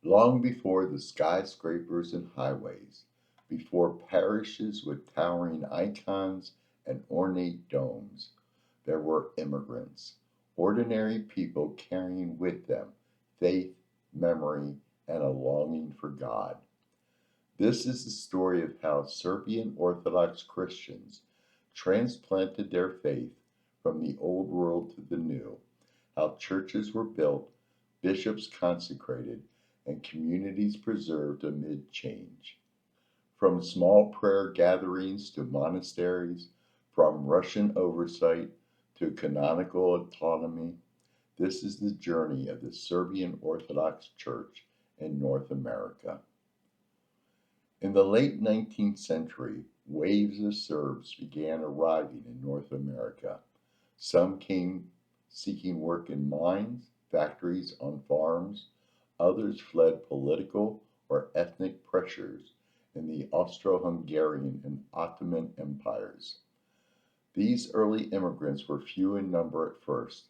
Long before the skyscrapers and highways, before parishes with towering icons and ornate domes, there were immigrants, ordinary people carrying with them faith, memory, and a longing for God. This is the story of how Serbian Orthodox Christians transplanted their faith from the old world to the new, how churches were built, bishops consecrated, and communities preserved amid change. From small prayer gatherings to monasteries, from Russian oversight to canonical autonomy, this is the journey of the Serbian Orthodox Church in North America. In the late 19th century, waves of Serbs began arriving in North America. Some came seeking work in mines, factories, on farms. Others fled political or ethnic pressures in the Austro-Hungarian and Ottoman empires. These early immigrants were few in number at first,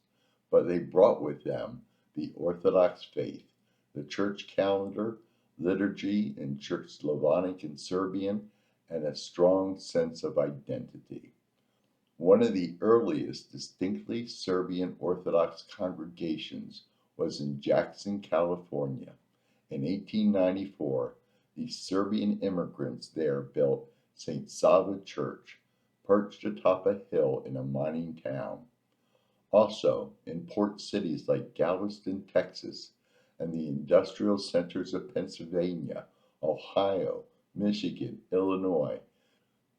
but they brought with them the Orthodox faith, the church calendar, liturgy in Church Slavonic and Serbian, and a strong sense of identity. One of the earliest distinctly Serbian Orthodox congregations was in Jackson, California. In 1894, the Serbian immigrants there built Saint Sava Church, perched atop a hill in a mining town. Also, in port cities like Galveston, Texas, and the industrial centers of Pennsylvania, Ohio, Michigan, Illinois,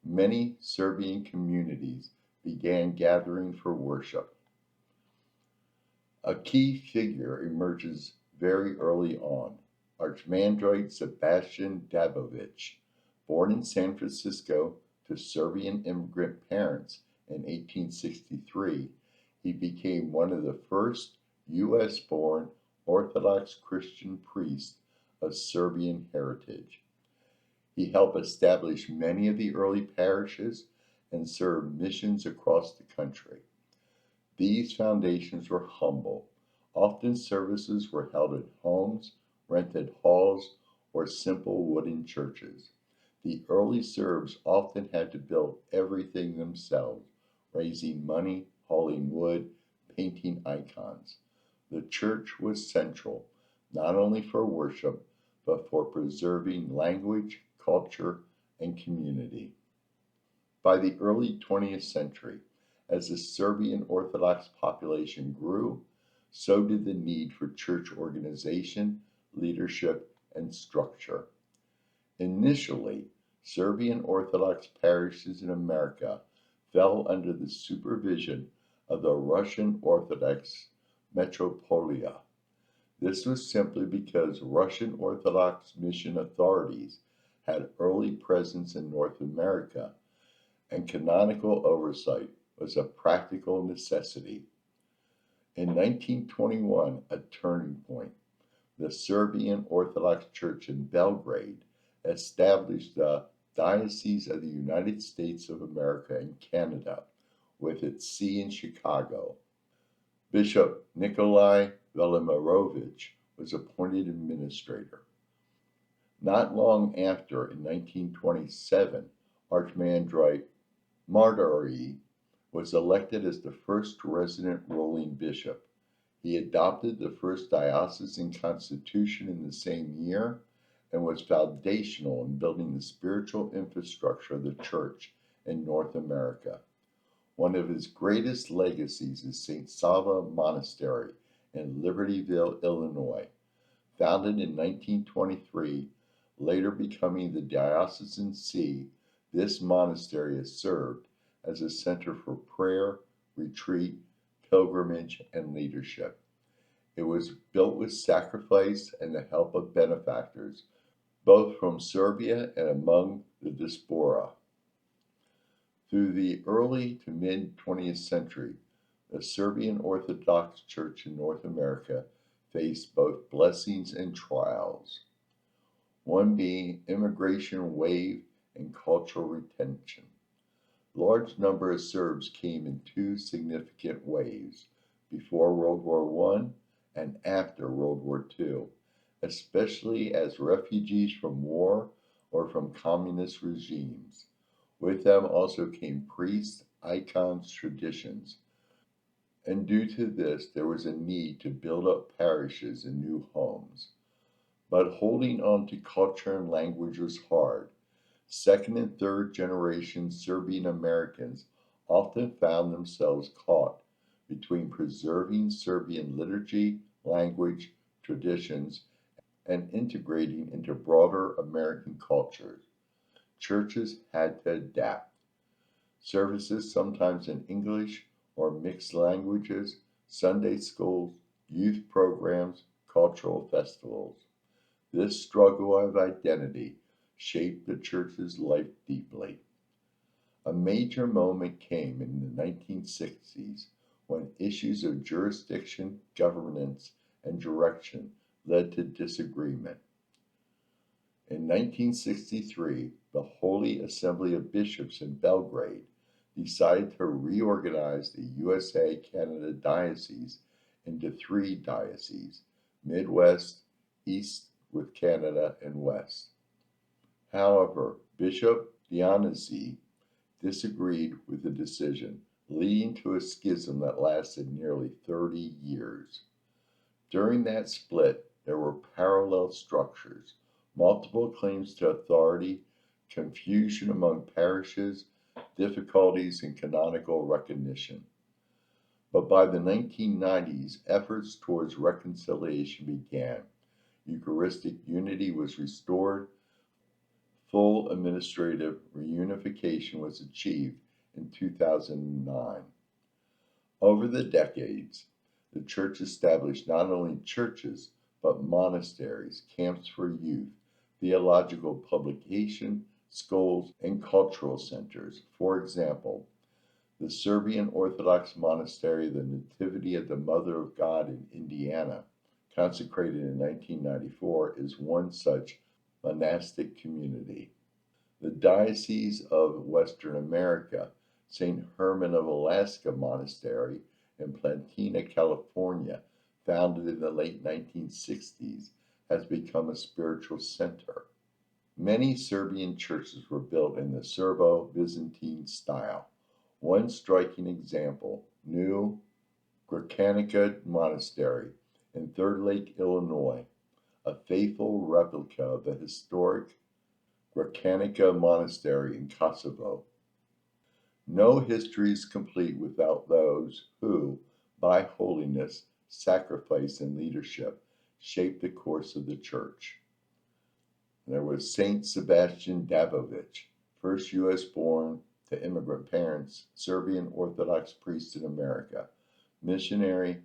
many Serbian communities began gathering for worship. A key figure emerges very early on, Archimandrite Sebastian Dabovich. Born in San Francisco to Serbian immigrant parents in 1863, he became one of the first U.S.-born Orthodox Christian priests of Serbian heritage. He helped establish many of the early parishes and served missions across the country. These foundations were humble. Often services were held at homes, rented halls, or simple wooden churches. The early Serbs often had to build everything themselves, raising money, hauling wood, painting icons. The church was central, not only for worship, but for preserving language, culture, and community. By the early 20th century, as the Serbian Orthodox population grew, so did the need for church organization, leadership, and structure. Initially, Serbian Orthodox parishes in America fell under the supervision of the Russian Orthodox Metropolia. This was simply because Russian Orthodox mission authorities had early presence in North America, and canonical oversight was a practical necessity. In 1921, a turning point, the Serbian Orthodox Church in Belgrade established the Diocese of the United States of America and Canada, with its see in Chicago. Bishop Nicholai Velimirović was appointed administrator. Not long after, in 1927, Archimandrite Mardarije was elected as the first resident ruling bishop. He adopted the first diocesan constitution in the same year and was foundational in building the spiritual infrastructure of the church in North America. One of his greatest legacies is Saint Sava Monastery in Libertyville, Illinois. Founded in 1923, later becoming the diocesan see, this monastery has served as a center for prayer, retreat, pilgrimage, and leadership. It was built with sacrifice and the help of benefactors, both from Serbia and among the diaspora. Through the early to mid-20th century, the Serbian Orthodox Church in North America faced both blessings and trials, one being immigration wave and cultural retention. Large number of Serbs came in two significant waves, before World War I and after World War II, especially as refugees from war or from communist regimes. With them also came priests, icons, traditions, and due to this there was a need to build up parishes and new homes. But holding on to culture and language was hard. Second and third generation Serbian Americans often found themselves caught between preserving Serbian liturgy, language, traditions, and integrating into broader American cultures. Churches had to adapt. Services, sometimes in English or mixed languages, Sunday schools, youth programs, cultural festivals. This struggle of identity shaped the church's life deeply. A major moment came in the 1960s when issues of jurisdiction, governance, and direction led to disagreement. In 1963, the Holy Assembly of Bishops in Belgrade decided to reorganize the USA-Canada diocese into three dioceses: Midwest, East with Canada, and West. However, Bishop Dionysii disagreed with the decision, leading to a schism that lasted nearly 30 years. During that split, there were parallel structures, multiple claims to authority, confusion among parishes, difficulties in canonical recognition. But by the 1990s, efforts towards reconciliation began. Eucharistic unity was restored. Full administrative reunification was achieved in 2009. Over the decades, the Church established not only churches, but monasteries, camps for youth, theological publication, schools, and cultural centers. For example, the Serbian Orthodox Monastery of the Nativity of the Mother of God in Indiana, consecrated in 1994, is one such monastic community. The Diocese of Western America, St. Herman of Alaska Monastery in Plantina, California, founded in the late 1960s, has become a spiritual center. Many Serbian churches were built in the Serbo-Byzantine style. One striking example, New Gračanica Monastery in Third Lake, Illinois, a faithful replica of the historic Gračanica Monastery in Kosovo. No history is complete without those who, by holiness, sacrifice, and leadership, shaped the course of the Church. There was Saint Sebastian Dabovich, first U.S. born to immigrant parents, Serbian Orthodox priest in America, missionary,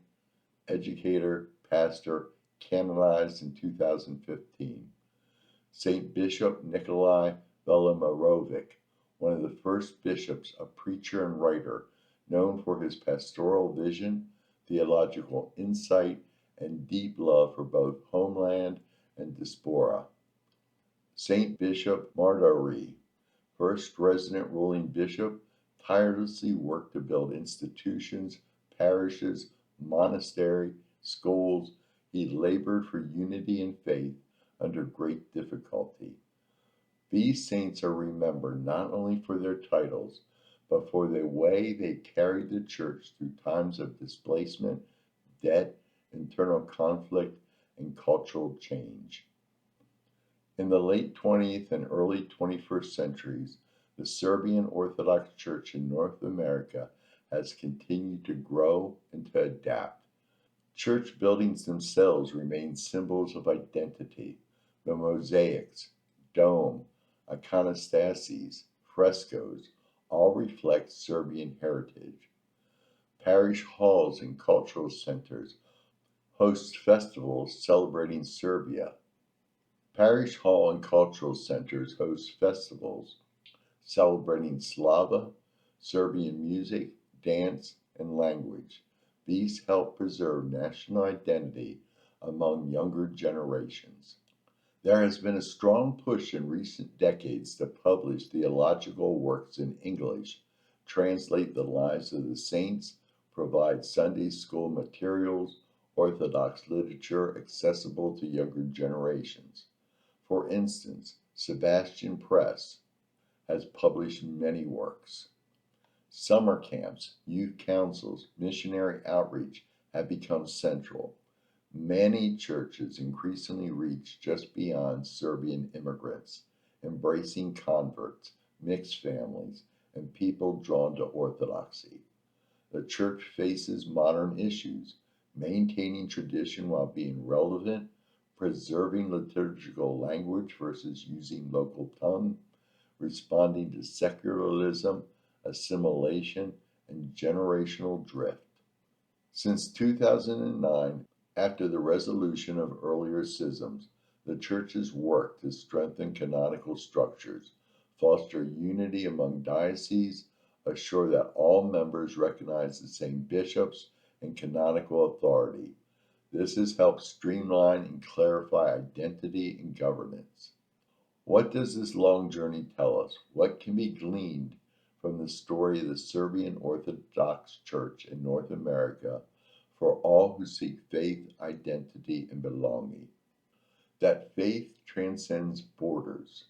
educator, pastor, canonized in 2015. Saint Bishop Nicholai Velimirović, one of the first bishops, a preacher and writer, known for his pastoral vision, theological insight, and deep love for both homeland and diaspora. Saint Bishop Mardarije, first resident ruling bishop, tirelessly worked to build institutions, parishes, monastery, schools. He labored for unity and faith under great difficulty. These saints are remembered not only for their titles, but for the way they carried the Church through times of displacement, debt, internal conflict, and cultural change. In the late 20th and early 21st centuries, the Serbian Orthodox Church in North America has continued to grow and to adapt. Church buildings themselves remain symbols of identity. The mosaics, dome, iconostases, frescoes all reflect Serbian heritage. Parish halls and cultural centers host festivals celebrating Serbia. Parish hall and cultural centers host festivals celebrating Slava, Serbian music, dance, and language. These help preserve national identity among younger generations. There has been a strong push in recent decades to publish theological works in English, translate the lives of the saints, provide Sunday school materials, Orthodox literature accessible to younger generations. For instance, Sebastian Press has published many works. Summer camps, youth councils, missionary outreach have become central. Many churches increasingly reach just beyond Serbian immigrants, embracing converts, mixed families, and people drawn to orthodoxy. The church faces modern issues, maintaining tradition while being relevant, preserving liturgical language versus using local tongue, responding to secularism, assimilation, and generational drift. Since 2009, after the resolution of earlier schisms, the Church has worked to strengthen canonical structures, foster unity among dioceses, assure that all members recognize the same bishops and canonical authority. This has helped streamline and clarify identity and governance. What does this long journey tell us? What can be gleaned from the story of the Serbian Orthodox Church in North America for all who seek faith, identity, and belonging? That faith transcends borders.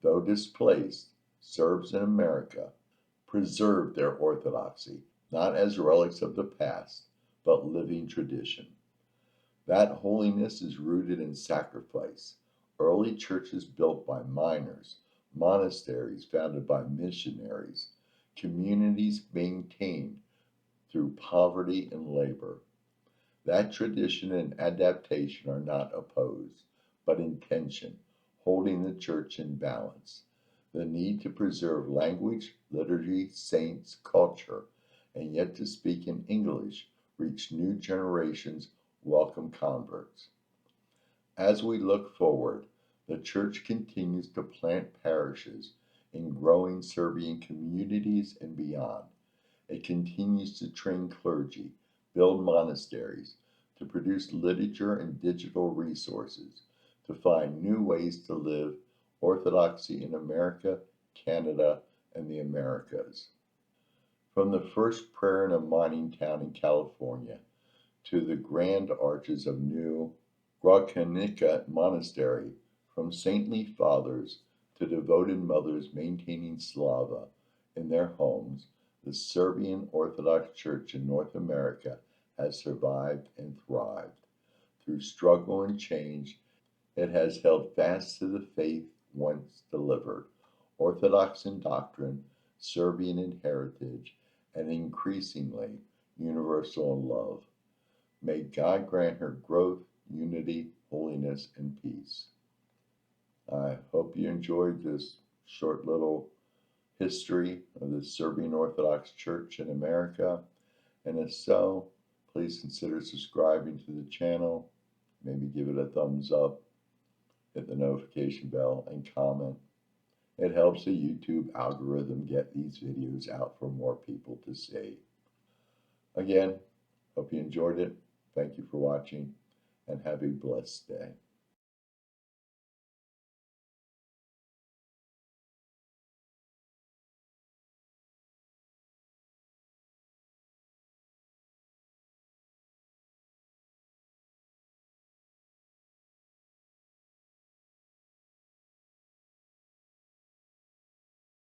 Though displaced, Serbs in America preserved their orthodoxy, not as relics of the past, but living tradition. That holiness is rooted in sacrifice. Early churches built by miners, monasteries founded by missionaries, communities maintained through poverty and labor. That tradition and adaptation are not opposed, but in tension, holding the church in balance. The need to preserve language, liturgy, saints, culture, and yet to speak in English, reach new generations, welcome converts. As we look forward, the Church continues to plant parishes in growing Serbian communities and beyond. It continues to train clergy, build monasteries, to produce literature and digital resources, to find new ways to live Orthodoxy in America, Canada, and the Americas. From the first prayer in a mining town in California to the grand arches of New Gračanica Monastery, from saintly fathers to devoted mothers maintaining Slava in their homes, the Serbian Orthodox Church in North America has survived and thrived. Through struggle and change, it has held fast to the faith once delivered, Orthodox in doctrine, Serbian in heritage, and increasingly universal in love. May God grant her growth, unity, holiness, and peace. I hope you enjoyed this short little history of the Serbian Orthodox Church in America, and if so, please consider subscribing to the channel, maybe give it a thumbs up, hit the notification bell, and comment. It helps the YouTube algorithm get these videos out for more people to see. Again, hope you enjoyed it. Thank you for watching, and have a blessed day.